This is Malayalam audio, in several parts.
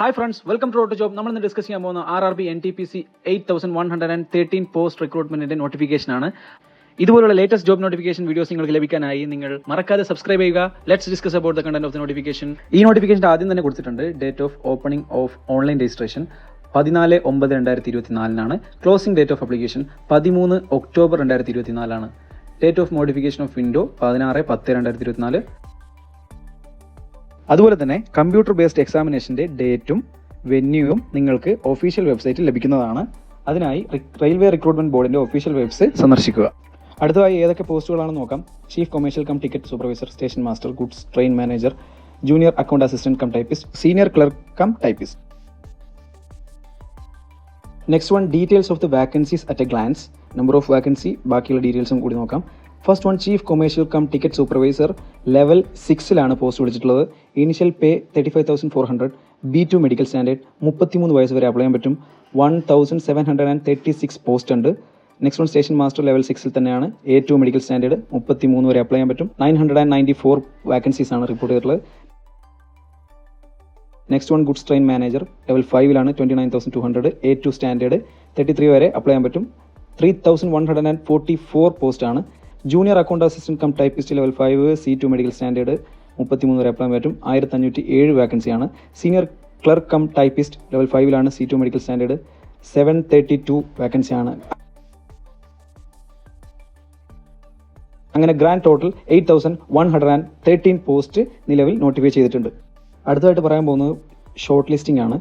Hi friends, welcome to road job. നമ്മൾ ഇന്ന് ഡിസ്കസ് ചെയ്യാൻ പോകുന്ന RRB NTPC 8113 പോസ്റ്റ് റിക്രൂട്ട്മെന്റിന്റെ നോട്ടിഫിക്കേഷൻ ആണ്. ഇതുപോലുള്ള ലേറ്റസ്റ്റ് ജോബ് നോട്ടിഫിക്കേഷൻ വീഡിയോസ് നിങ്ങൾക്ക് ലഭിക്കാനായി നിങ്ങൾ മറക്കാതെ സബ്സ്ക്രൈബ് ചെയ്യുക. Let's discuss about the content of the notification. ഈ നോട്ടിഫിക്കേഷൻ ആദ്യം തന്നെ കൊടുത്തിട്ടുണ്ട്. Date of opening of online registration 14/9/2024 closing date of application 13 October 2024. Date of modification of window 16/10/2024. അതുപോലെ തന്നെ കമ്പ്യൂട്ടർ ബേസ്ഡ് എക്സാമിനേഷൻ്റെ ഡേറ്റും വെന്യൂവും നിങ്ങൾക്ക് ഒഫീഷ്യൽ വെബ്സൈറ്റിൽ ലഭിക്കുന്നതാണ്. അതിനായി റെയിൽവേ റിക്രൂട്ട്മെന്റ് ബോർഡിന്റെ ഒഫീഷ്യൽ വെബ്സൈറ്റ് സന്ദർശിക്കുക. അടുത്തതായി ഏതൊക്കെ പോസ്റ്റുകളാണെന്ന് നോക്കാം. Chief commercial cum ticket supervisor, station master, goods train manager, junior account assistant cum typist, senior clerk cum typist. Next one, details of the vacancies at a glance. Number of vacancy, ബാക്കിയുള്ള ഡീറ്റെയിൽസും കൂടി നോക്കാം. First one, chief commercial cum ticket supervisor level 6 post വിളിച്ചിട്ടുള്ളത്. Initial pay 35,400. B2 medical standard. 33 വയസ്സ് വരെ അപ്ലൈ ചെയ്യാൻ പറ്റും. 1,736 പോസ്റ്റ് ഉണ്ട്. Next one, station master level 6 തന്നെയാണ്. A2 medical standard. 33 വരെ അപ്ലൈ ചെയ്യാൻ പറ്റും. 994 വാക്കൻസീസ് ആണ് റിപ്പോർട്ട് ചെയ്തിട്ടുള്ളത്. Next one, goods train manager level 5 29,200. A2 standard. 33 വരെ അപ്ലൈ ചെയ്യാൻ പറ്റും. 3,144 പോസ്റ്റ് ആണ്. Junior account assistant cum typist level 5 C2 medical standard. 33 വരെ അപ്ലൈ ചെയ്യാൻ പറ്റും. 1,507 വാക്കൻസിയാണ്. Senior clerk cum typist level 5 C2 medical standard. 732 വാക്കൻസിയാണ്. അങ്ങനെ ഗ്രാൻഡ് ടോട്ടൽ 8,113 പോസ്റ്റ് നിലവിൽ നോട്ടിഫൈ ചെയ്തിട്ടുണ്ട്. അടുത്തതായിട്ട് പറയാൻ പോകുന്നത് ഷോർട്ട് ലിസ്റ്റിംഗ് ആണ്.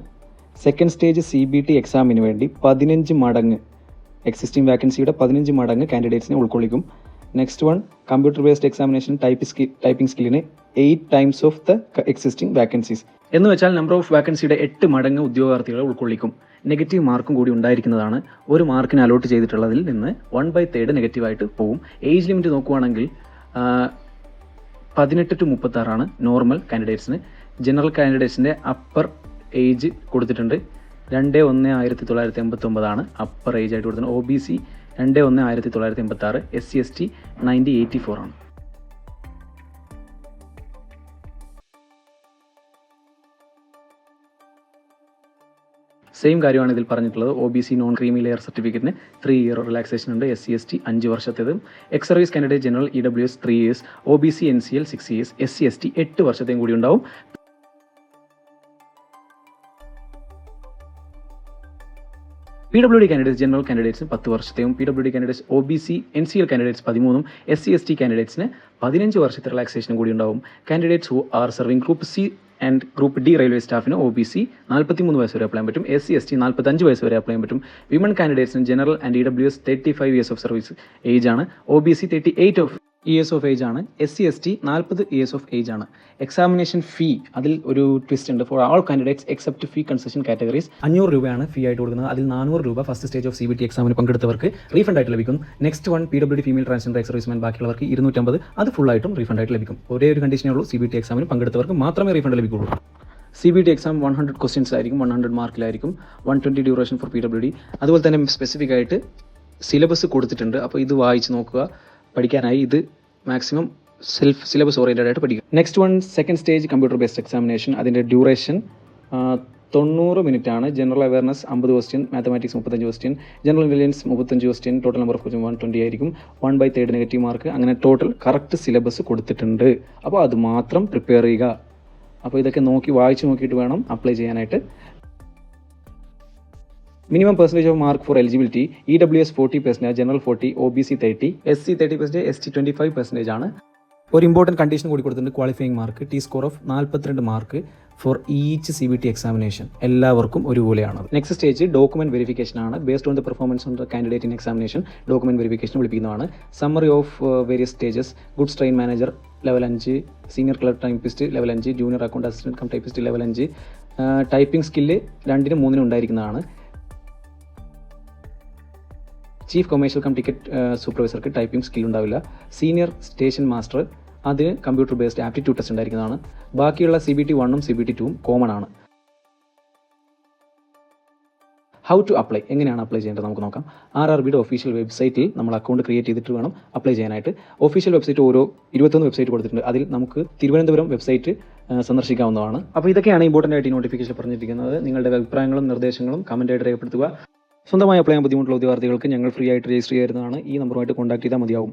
സെക്കൻഡ് സ്റ്റേജ് CBT എക്സാമിന് വേണ്ടി 15 മടങ്ങ് എക്സിസ്റ്റിംഗ് വാക്കൻസിയുടെ 15 മടങ്ങ് കാൻഡിഡേറ്റ്സിനെ ഉൾക്കൊള്ളിക്കും. Next one, computer based examination typing സ്കില്ലിന് 8 times of the existing vacancies എന്ന് വെച്ചാൽ നമ്പർ ഓഫ് വാക്കൻസിയുടെ 8 മടങ്ങ് ഉദ്യോഗാർത്ഥികളെ ഉൾക്കൊള്ളിക്കും. നെഗറ്റീവ് മാർക്കും കൂടി ഉണ്ടായിരിക്കുന്നതാണ്. ഒരു മാർക്കിന് അലോട്ട് ചെയ്തിട്ടുള്ളതിൽ നിന്ന് 1/3 നെഗറ്റീവായിട്ട് പോകും. ഏജ് ലിമിറ്റ് നോക്കുവാണെങ്കിൽ 18 to 36 നോർമൽ കാൻഡിഡേറ്റ്സിന്. ജനറൽ കാൻഡിഡേറ്റ്സിൻ്റെ അപ്പർ ഏജ് കൊടുത്തിട്ടുണ്ട്. 2/1/1989 അപ്പർ ഏജ് ആയിട്ട് കൊടുത്തിട്ടുണ്ട്. OBC 2/1/1986. SC/ST 90/84. സെയിം കാര്യമാണ് ഇതിൽ പറഞ്ഞിട്ടുള്ളത്. OBC നോൺ ക്രീമി ലെയർ സർട്ടിഫിക്കറ്റിന് 3 year റിലാക്സേഷൻ ഉണ്ട്. SC/ST 5 വർഷത്തേതും. Ex service candidate general EWS 3 years. OBC NCL 6 years. SC/ST 8 വർഷത്തെയും കൂടി ഉണ്ടാവും. PWD കാൻഡിഡേറ്റ്സ് ജനറൽ കാൻഡിഡേറ്റ്സിന് 10 വർഷത്തെയും. PWD candidates OBC NCL candidates 13 SC/ST കാൻഡിഡേറ്റ്സിന് 15 വർഷത്തെ റിലാക്സേഷനും കൂടി ഉണ്ടാവും. Candidates who are serving group C and group D railway സ്റ്റാഫിന് OBC 43 വയസ്സ് വരെ അപ്ലൈ ചെയ്യാൻ പറ്റും. SC/ST 45 വയസ്സ് വരെ അപ്ലൈ ചെയ്യാൻ പറ്റും. വിമൻ കാൻഡിഡേറ്റ്സിന് general and EWS 35 years of service age ആണ്. OBC 38 years ഓഫ് ഏജ് ആണ്. SC/ST 40 years ഓഫ് ഏജ് ആണ്. എക്സാമിനേഷൻ ഫീ, അതിൽ ഒരു ട്വിസ്റ്റ് ഉണ്ട്. For all candidates except fee concession categories 500 രൂപയാണ് ഫീ ആയിട്ട് കൊടുക്കുന്നത്. അതിൽ 400 രൂപ ഫസ്റ്റ് സ്റ്റേജ് ഓഫ് CBT എക്സാമിന് പങ്കെടുത്തവർക്ക് റീഫണ്ട് ആയിട്ട് ലഭിക്കും. Next one, PWD female transgender ex serviceman ബാക്കിയുള്ളവർക്ക് 250, അത് ഫുള്ളായിട്ടും റീഫണ്ട് ആയിട്ട് ലഭിക്കും. ഒരേ ഒരു കണ്ടീഷനേ ഉള്ളൂ, CBT എക്സാമിന് പങ്കെടുത്തവർക്ക് മാത്രമേ റീഫണ്ട് ലഭിക്കുള്ളൂ. CBT എക്സാം 100 ക്വസ്റ്റ്യൻസ് ആയിരിക്കും. 100 മാർക്കിലായിരിക്കും. 120 ഡ്യൂറേഷൻ ഫോർ PWD. അതുപോലെ തന്നെ സ്പെസിഫിക് ആയിട്ട് സിലബസ് കൊടുത്തിട്ടുണ്ട്. അപ്പോൾ ഇത് വായിച്ച് നോക്കുക. പഠിക്കാനായി ഇത് മാക്സിമം സെൽഫ് സിലബസ് ഓറിയൻറ്റഡ് ആയിട്ട് പഠിക്കുക. Next one, second stage computer based examination. അതിൻ്റെ ഡ്യൂറേഷൻ 90 മിനിറ്റ് ആണ്. General awareness 50 question, mathematics 35 question, general intelligence 35 question, total number of question 120 ആയിരിക്കും. 1/3 നെഗറ്റീവ് മാർക്ക്. അങ്ങനെ ടോട്ടൽ കറക്റ്റ് സിലബസ് കൊടുത്തിട്ടുണ്ട്. അപ്പോൾ അത് മാത്രം പ്രിപ്പയർ ചെയ്യുക. അപ്പോൾ ഇതൊക്കെ വായിച്ച് നോക്കിയിട്ട് വേണം അപ്ലൈ ചെയ്യാനായിട്ട്. Minimum percentage off mark four eligibility EWS 40%, general 40, OBC 30, SC 30%, ST 25% ആണ്. ഒരു ഇമ്പോർട്ടൻറ്റ് കണ്ടീഷൻ കൂടി കൊടുത്തിട്ടുണ്ട്. Qualifying mark T score of 42 mark for each CBT examination. എല്ലാവർക്കും ഒരുപോലെയാണ്. നെക്സ്റ്റ് സ്റ്റേജ് ഡോക്യുമെന്റ് വെരിഫിക്കേഷൻ ആണ്. Based on the performance on the candidate in examination document verification വിളിപ്പിക്കുന്നതാണ്. Summary of various stages. Goods train manager level 5, senior clerk typist level 5, junior account assistant cum typist level 5. Typing skill 2-നും 3-നും ഉണ്ടായിരിക്കുന്നതാണ്. ചീഫ് കൊമേഴ്ഷ്യൽ കം ടിക്കറ്റ് സൂപ്പർവൈസർക്ക് ടൈപ്പിംഗ് സ്കിൽ ഉണ്ടാവില്ല. സീനിയർ സ്റ്റേഷൻ മാസ്റ്റർ, അതിന് കമ്പ്യൂട്ടർ ബേസ്ഡ് ആപ്റ്റിറ്റ്യൂഡ് ടെസ്റ്റ് ഉണ്ടായിരിക്കുന്നതാണ്. ബാക്കിയുള്ള CBT 1-ഉം CBT 2-ഉം കോമൺ ആണ്. ഹൗ ടു അപ്ലൈ, എങ്ങനെയാണ് അപ്ലൈ ചെയ്യേണ്ടത് നമുക്ക് നോക്കാം. RRBയുടെ ഒഫീഷ്യൽ വെബ്സൈറ്റിൽ നമ്മൾ അക്കൗണ്ട് ക്രിയേറ്റ് ചെയ്തിട്ട് വേണം അപ്ലൈ ചെയ്യാനായിട്ട്. ഒഫീഷ്യൽ വെബ്സൈറ്റ് 21 വെബ്സൈറ്റ് കൊടുത്തിട്ടുണ്ട്. അതിൽ നമുക്ക് തിരുവനന്തപുരം വെബ്സൈറ്റ് സന്ദർശിക്കാവുന്നതാണ്. അപ്പോൾ ഇതൊക്കെയാണ് ഇമ്പോർട്ടൻ്റ് ആയിട്ട് ഈ നോട്ടിഫിക്കേഷൻ പറഞ്ഞിരിക്കുന്നത്. നിങ്ങളുടെ അഭിപ്രായങ്ങളും നിർദ്ദേശങ്ങളും കമൻറ്റായിട്ട് രേഖപ്പെടുത്തുക. സ്വന്തമായി അപ്ലൈ ചെയ്യാൻ ബുദ്ധിമുട്ടുള്ള ഉദ്യോഗാർത്ഥികൾക്ക് ഞങ്ങൾ ഫ്രീ ആയിട്ട് രജിസ്റ്റർ ചെയ്യുന്നതാണ്. ഈ നമ്പറുമായിട്ട് കോൺടാക്ട് ചെയ്താൽ മതിയാവും.